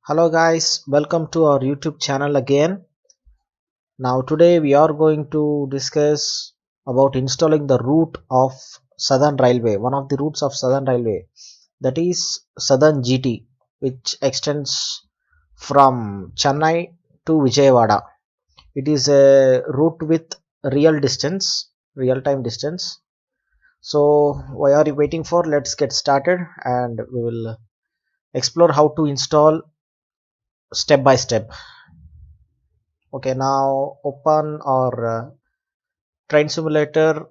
Hello guys, welcome to our YouTube channel again. Now today we are going to discuss about installing the route of Southern Railway, one of the routes of Southern Railway, that is Southern GT, which extends from Chennai to Vijayawada. It is a route with real time distance. So why are you waiting for? Let's get started and we will explore how to install step by step. Okay, now open our train simulator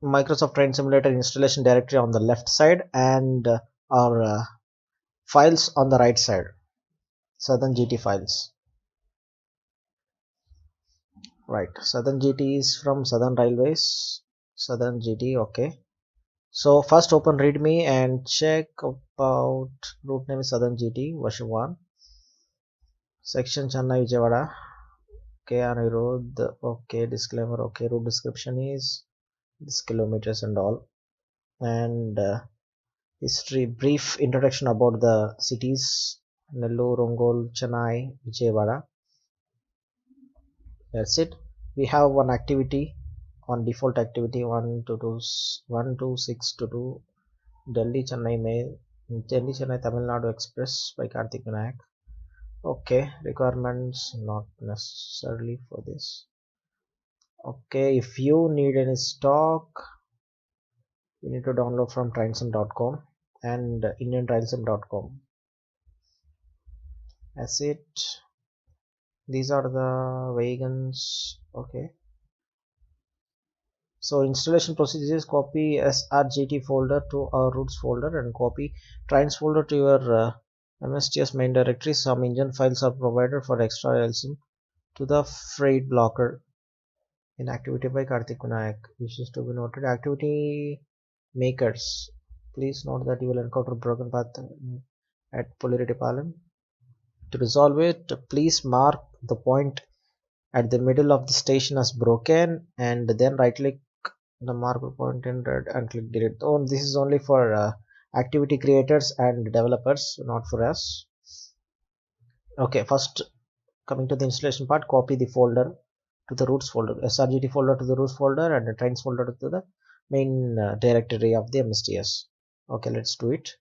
Microsoft Train Simulator installation directory on the left side and our files on the right side, Southern GT files. Right, Southern GT is from Southern Railways, Southern GT. Okay, so first open readme and check about route name is Southern GT version 1, section Chennai Vijayawada. Okay, Anirudh. Okay, disclaimer. Okay, route description is this kilometers and all, and history, brief introduction about the cities Nellore, Ongole, Chennai, Vijayawada. That's it. We have one activity on default activity 12622 Delhi Chennai Mail, Delhi Chennai Tamil Nadu Express by Karthik Vinayak. Okay, requirements not necessarily for this. Okay, if you need any stock, you need to download from trainsim.com and indiantrainsim.com. That's it. These are the wagons. Okay, so installation procedures: copy srgt folder to our routes folder and copy trains folder to your MSTS main directory. Some engine files are provided for extra LSIM to the freight blocker in activity by Karthik Vinayak. Wishes to be noted. Activity makers, please note that you will encounter broken path at Polirity Palam. To resolve it, please mark the point at the middle of the station as broken and then right click the marker point in red and click delete. Oh, this is only for activity creators and developers, not for us. Okay, first coming to the installation part, copy the folder to the routes folder, srgt folder to the routes folder and the trains folder to the main directory of the MSTS. Okay, let's do it.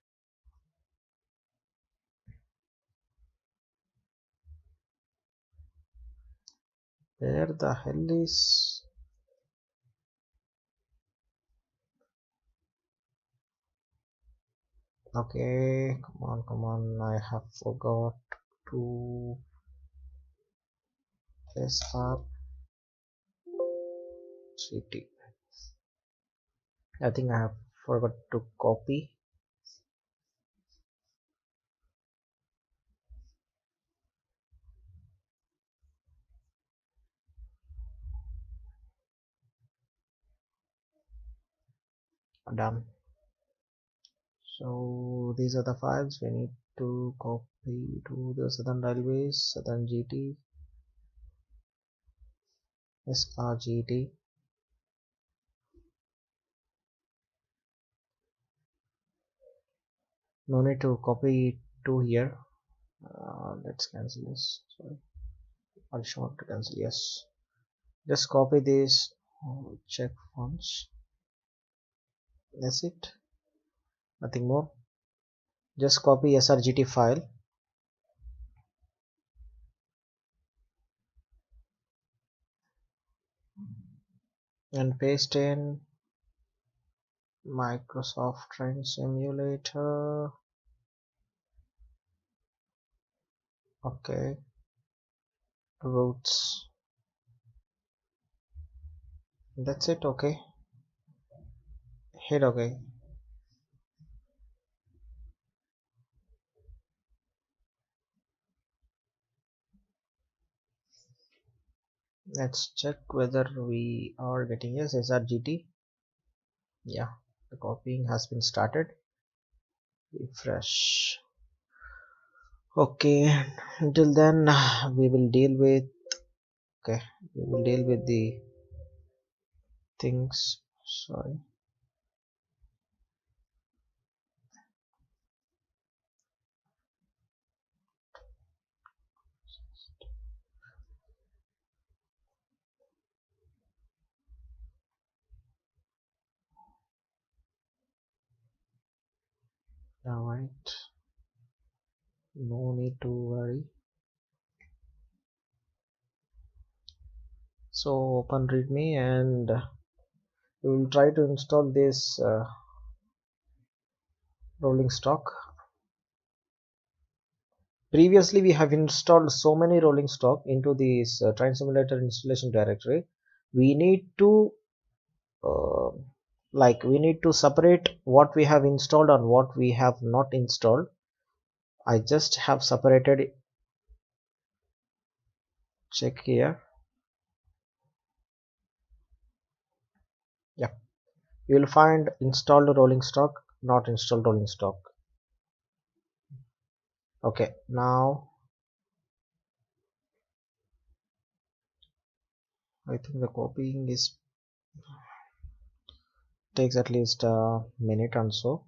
Where the hell is okay, come on, I have forgot to srgt. I think I have forgot to copy. Done. So these are the files we need to copy to the Southern Railways, Southern GT, srgt. No need to copy to here. Let's cancel this. Sorry, I'll show to cancel. Yes, just copy this. Check fonts. That's it. Nothing more. Just copy srgt file and paste in Microsoft Train Simulator. Okay, routes. That's it. Okay, hit OK. Let's check whether we are getting yes srgt. Yeah, the copying has been started. Refresh. Okay, until then we will deal with the things. Sorry. Alright, no need to worry. So open readme and we will try to install this rolling stock. Previously we have installed so many rolling stock into this train simulator installation directory. We need to uh, we need to separate what we have installed and what we have not installed. I just have separated. Check here. Yeah, you will find installed rolling stock, not installed rolling stock. Okay, now I think the copying is takes at least a minute or so.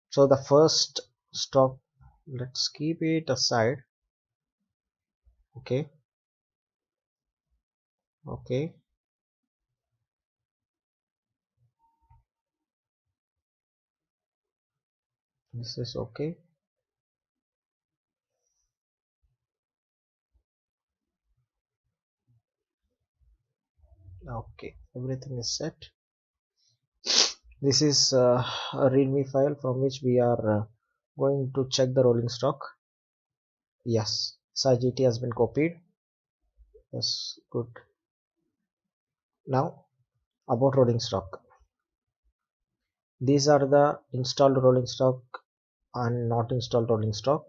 So the first stock, let's keep it aside. Okay, okay, this is okay. Okay, everything is set. This is a readme file from which we are going to check the rolling stock. Yes, srgt has been copied. Yes, good. Now about rolling stock. These are the installed rolling stock and not installed rolling stock.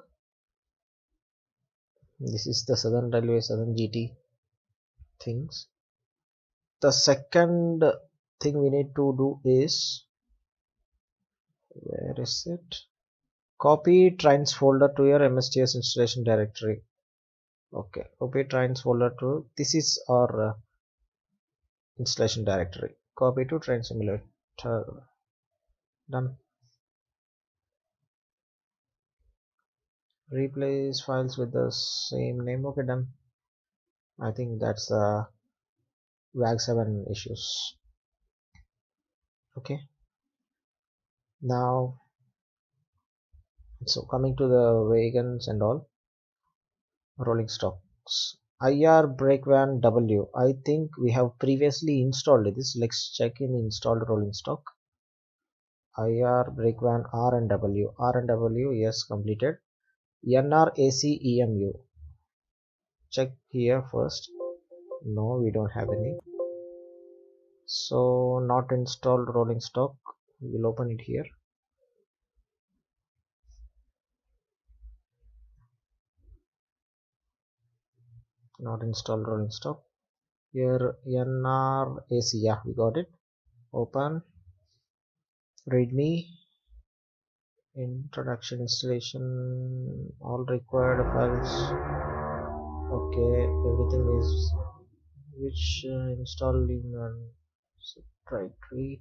This is the Southern Railway Southern GT things. The second thing we need to do is, where is it? Copy trains folder to your MSTS installation directory. Okay, copy trains folder to, this is our installation directory. Copy to train simulator. Done. Replace files with the same name. Okay, done. I think that's the WAG7 issues. Okay, now so coming to the wagons and all, rolling stocks. IR brake van W. I think we have previously installed this. Let's check in installed rolling stock. IR brake van R and W. R and W, yes, completed. NRACEMU. Check here first. No, we don't have any. So not installed rolling stock. We'll open it here. Not installed rolling stock. Here NRAC, yeah, we got it. Open. Readme. Introduction, installation, all required files. Okay, everything is which installed in directory.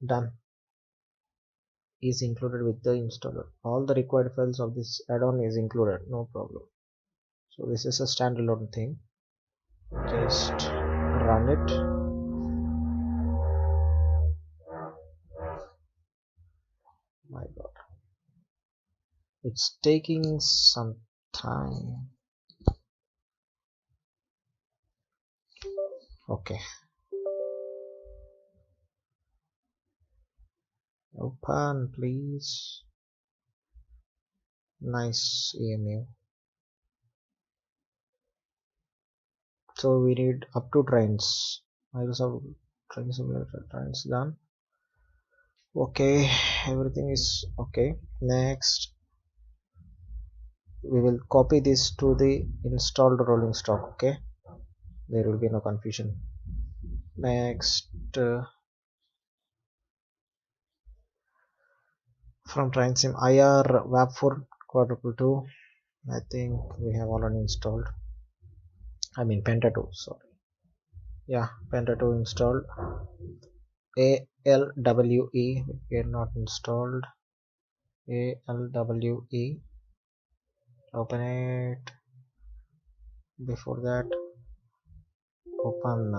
Done. Is included with the installer. All the required files of this add-on is included, no problem. So this is a standalone thing. Just run it. My god, it's taking some time. Okay, open please. Nice EMU. So we need up to trains. Microsoft train simulator trains done. Okay, everything is okay. Next we will copy this to the installed rolling stock. Okay, there will be no confusion. Next from train sim IR WAP4 quadruple 2. I think we have already installed. I mean Penta 2, sorry. Yeah, Penta 2 installed. ALWE, we are not installed. ALWE, open it. Before that, open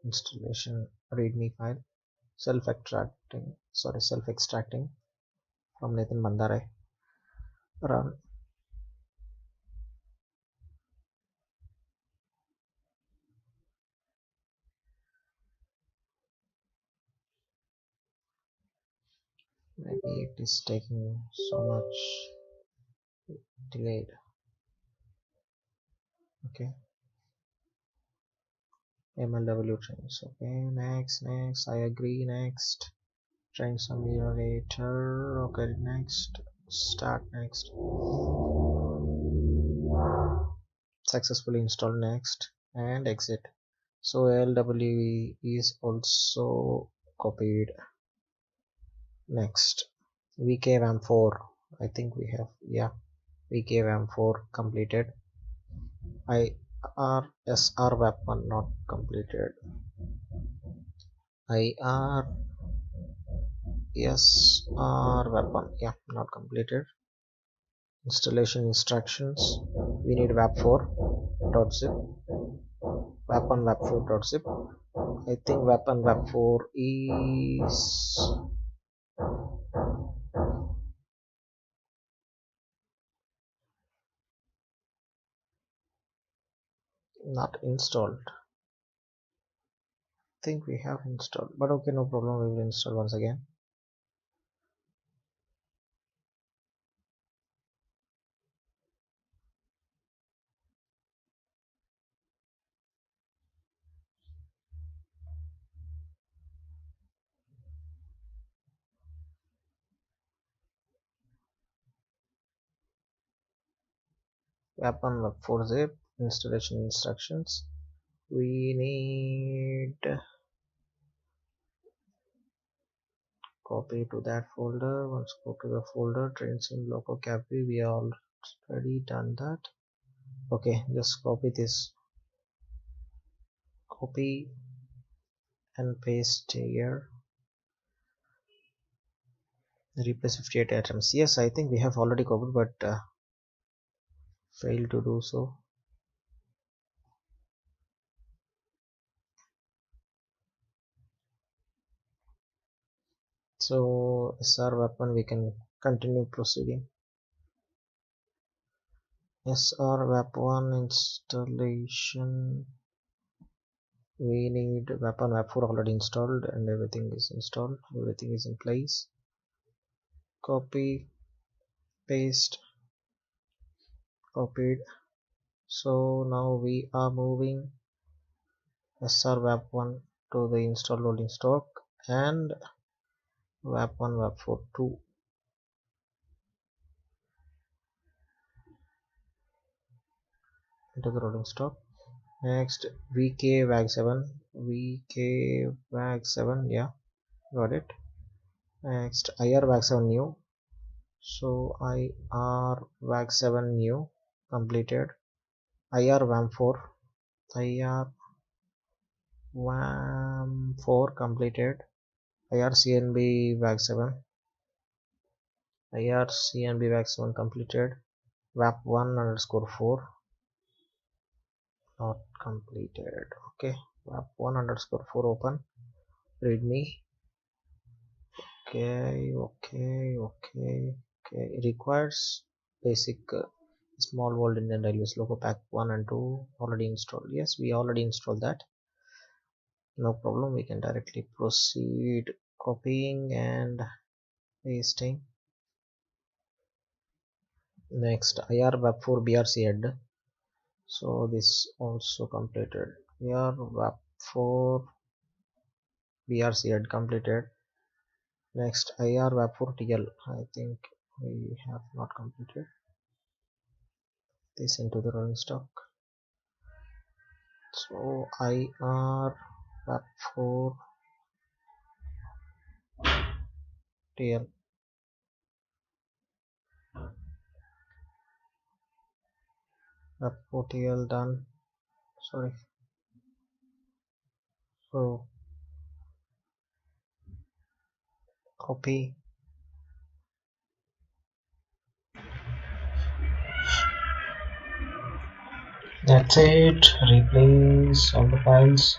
installation readme file. self-extracting from Nathan Mandare. Run. Maybe it is taking so much delayed. Okay. MLW trains. Okay, next. I agree. Next. Train simulator. Okay, next. Start next. Successfully installed next and exit. So LWE is also copied. Next. VKVAM4. I think we have, yeah, VKVAM4 completed. IRSR WAP1 not completed. IRSR WAP1, yeah, not completed. Installation instructions. We need WAP4.zip. WAP1 WAP4.zip. I think WAP1 WAP4 is not installed. I think we have installed, but okay, no problem, we will install once again. WAP1 WAP4 zip. Installation instructions. We need copy to that folder. Once go to the folder, trains in local copy, we already done that. Okay, just copy this, copy and paste here. Replace 58 items. Yes, I think we have already copied, but failed to do so. So SR weapon, we can continue proceeding. SR weapon installation. We need weapon wap4 already installed and everything is installed. Everything is in place. Copy, paste, copied. So now we are moving SR wap1 to the install loading stock and wap1 wap4 2. Into the rolling stock. Next VK-WAG7, VK-WAG7, yeah, got it. Next IR-WAG7 new. So IR-WAG7 new completed. IR-WAM4, IR-WAM4 completed. IR-CNB-WAG7, IR-CNB-WAG7 completed. WAP1 underscore 4 not completed. Okay, WAP1 underscore 4 open. Readme. Okay. It requires basic small world Indian Railways logo pack 1 and 2 already installed. Yes, we already installed that. No problem, we can directly proceed copying and pasting. Next IR WAP4 BRC head. So this also completed. IR WAP4 BRC head completed. Next IR WAP4 TL. I think we have not completed this into the rolling stock. So IR WAP4 TL. WAP4 TL done. Sorry. So copy. That's it. Replace all the files.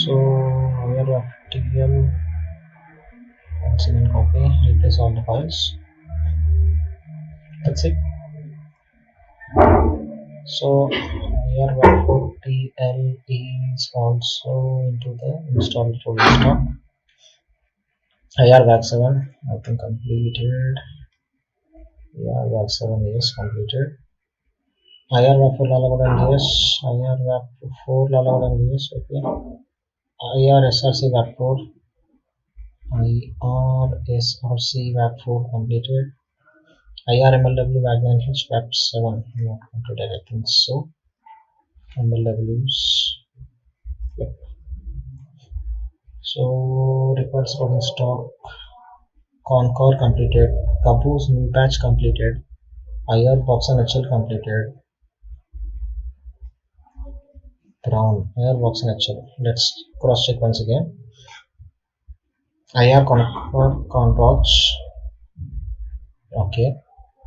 So here of tl once again copy, replace all the files. That's it. So here tl is also into the installed folder stock. IR-VAC7 I think completed. IR-VAC7 is completed. IR-VAC4 lalagod yes. IR-VAC4 lalagod yes. Okay. IR-SRC-VAC4. IR-SRC-VAC4 completed. IR-MLW-VAC9H VAC7 not completed. I think so. MLWs. Yep. So requires rolling stock. Concord completed. Caboose new batch completed. IR box and HL completed. Brown IR box and HL. Let's cross check once again. IR Concord Conroch. Okay.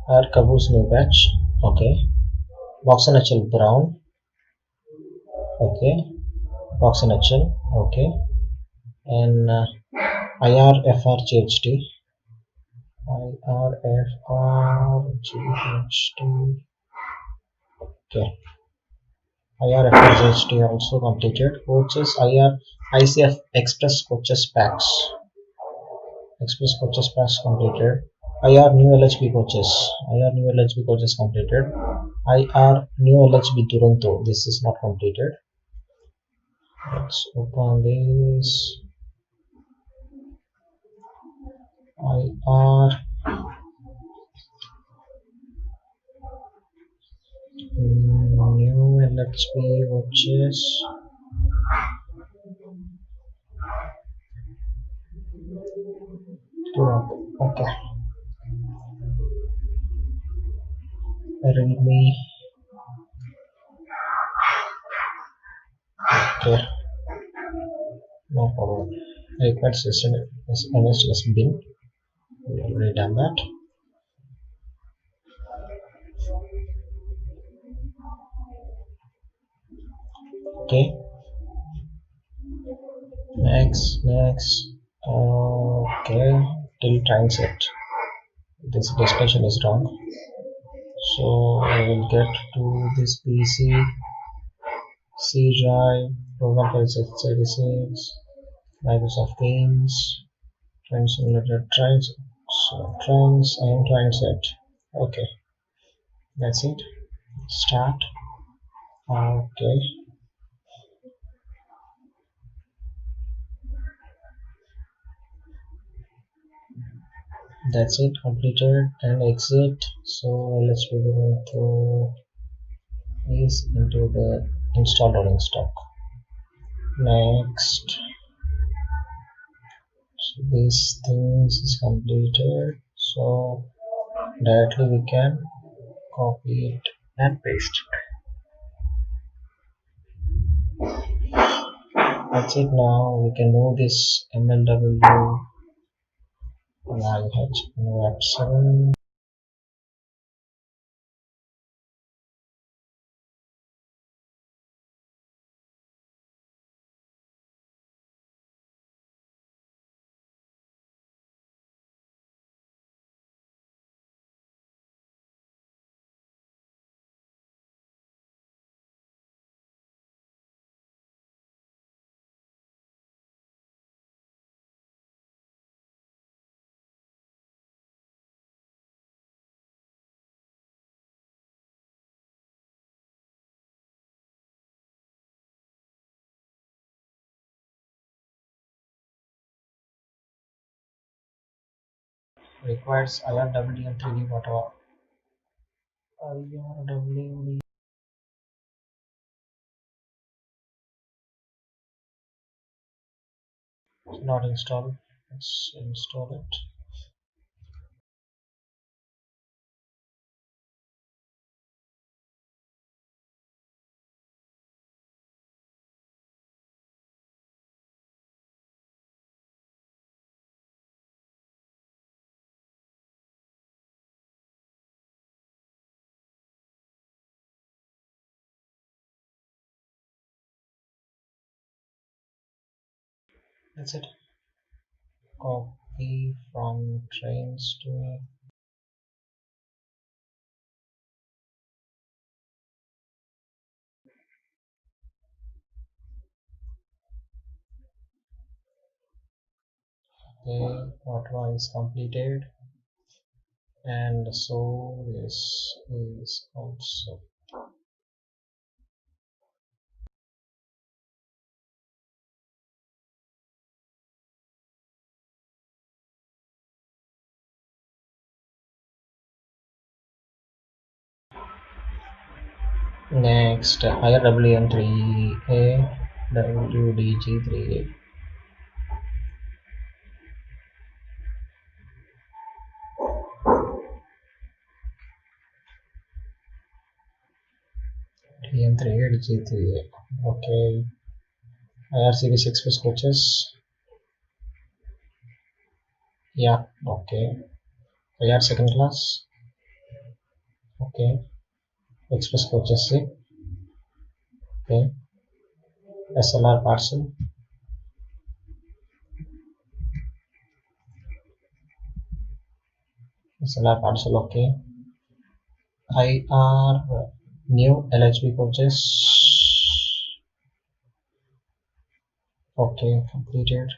IR Caboose new batch. Okay. Box and HL Brown. Okay. Box and HL. Okay. And IR FR GHT. IR FR GHT. Okay. IR FRGHT also completed. Coaches IR ICF Express Coaches Packs. Express Coaches Packs completed. IR New LHB Coaches. IR New LHB Coaches completed. IR New LHB Duranto. This is not completed. Let's open this. IR New LHB Coaches. Okay. Realme. Okay. No problem. Required system is MSTS bin. We already done that. Okay. Next. Okay. Till time set. This destination is wrong. So I will get to this PC. C drive. Program files x86. Microsoft Games. Train simulator trains. So trains. I am train set. Okay. That's it. Start. Okay. That's it, completed and exit. So let's be going to is into the install rolling stock. Next, so these things is completed, so directly we can copy it and paste it. That's it. Now we can move this MLW web7. Requires IRWD and 3D whatever. IRWD not installed. Let's install it. That's it. Copy from trains to okay, what is completed, and so this is also next. Higher WM3A WDG3A DM3A DG3A. Okay. Higher series express coaches. Yeah. Okay. Higher second class. Okay. Express coaches. Okay. SLR parcel. SLR parcel. Okay. IR new LHB coaches. Okay, completed.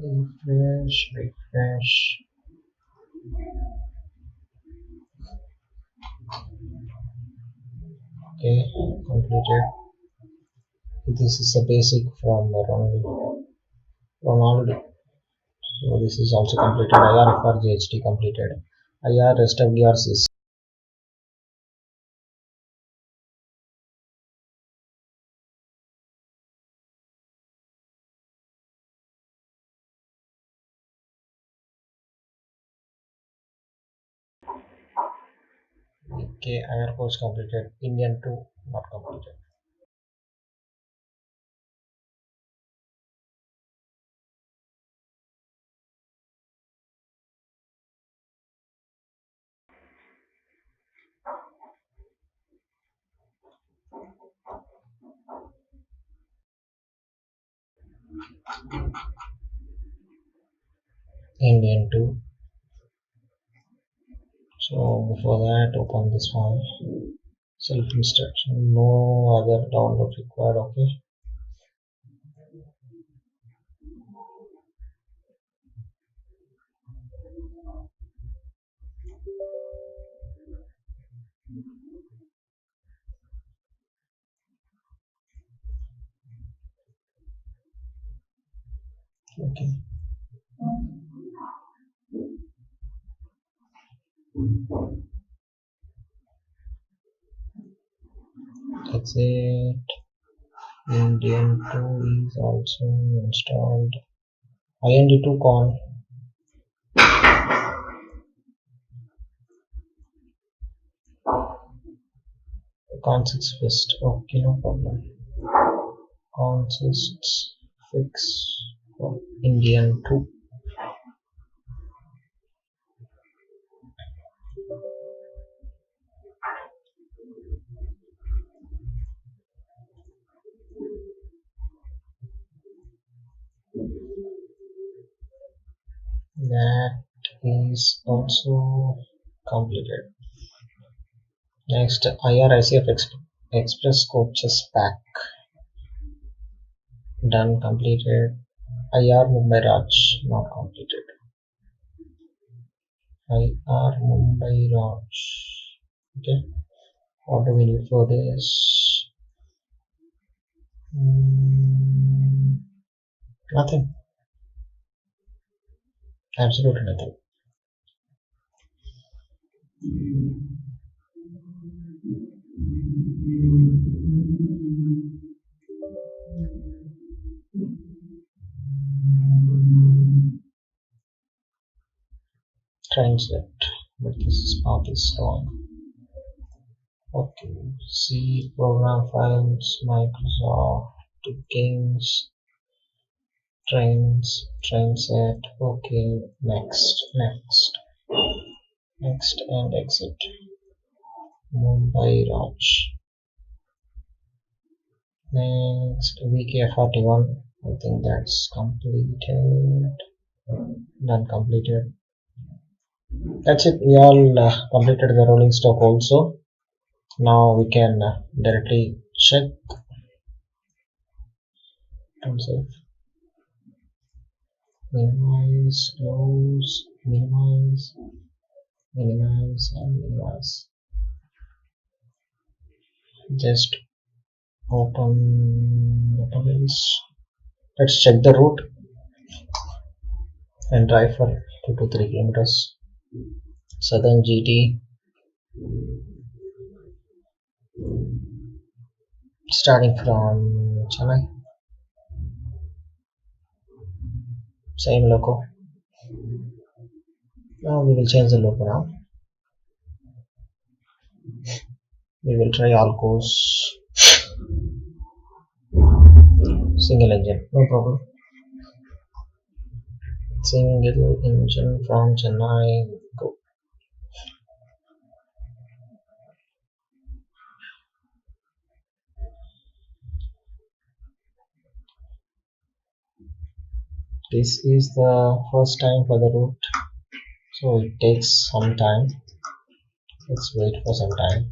Refresh. Okay, completed. This is a basic from Ronald. So this is also completed. IR GHT completed. IR SWRCs. Okay, IR course completed. Indian 2 not completed. Indian 2. So before that, open this one. Self instruction. No other download required. Okay. Okay. That's it. Indian 2 is also installed. IND2 consists fixed. Okay, no problem. Consists fix for Indian 2. That is also completed. Next, IRICF Express Coaches Pack. Done, completed. IR Mumbai Raj not completed. IR Mumbai Raj. Okay, what do we need for this? Nothing. Absolutely nothing. Translate, but this path is wrong. Okay, C program files, Microsoft games, train set. Okay, next, and exit. Mumbai Raj. Next, VK41. I think that's completed. Done, completed. That's it. We all completed the rolling stock also. Now we can directly check terms of minimize, close, minimize, minimize, and minimize. Just open the tabs. Let's check the route and drive for 2 to 3 kilometers. Southern GT, starting from Chennai. Same loco. Now we will change the loco now. We will try all course. Single engine, no problem. Single engine from Chennai. Go. This is the first time for the route, so it takes some time. Let's wait for some time.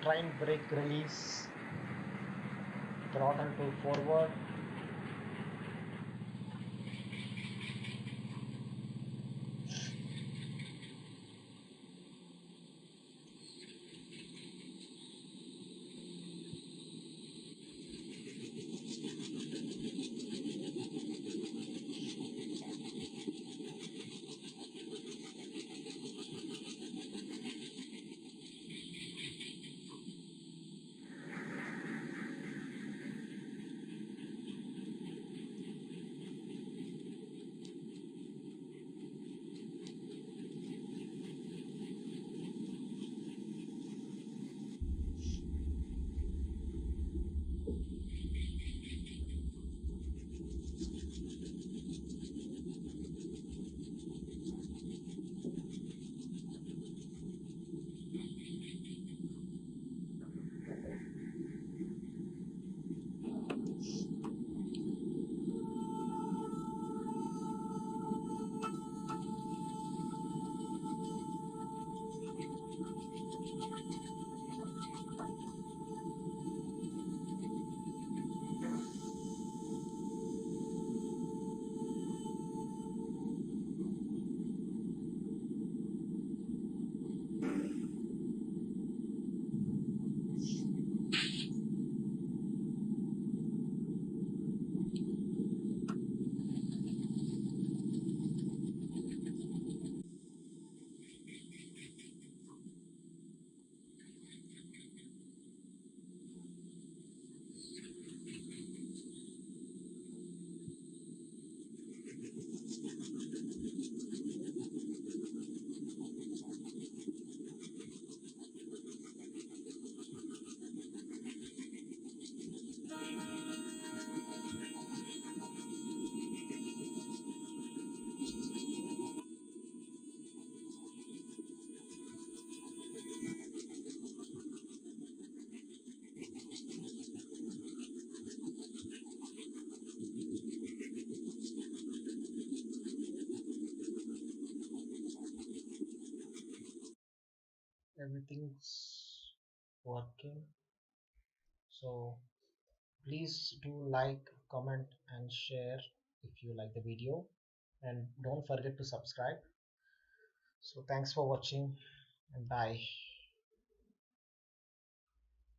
Train brake release, throttle to forward. everything's working. So please do like, comment and share if you like the video, and don't forget to subscribe. So thanks for watching and bye.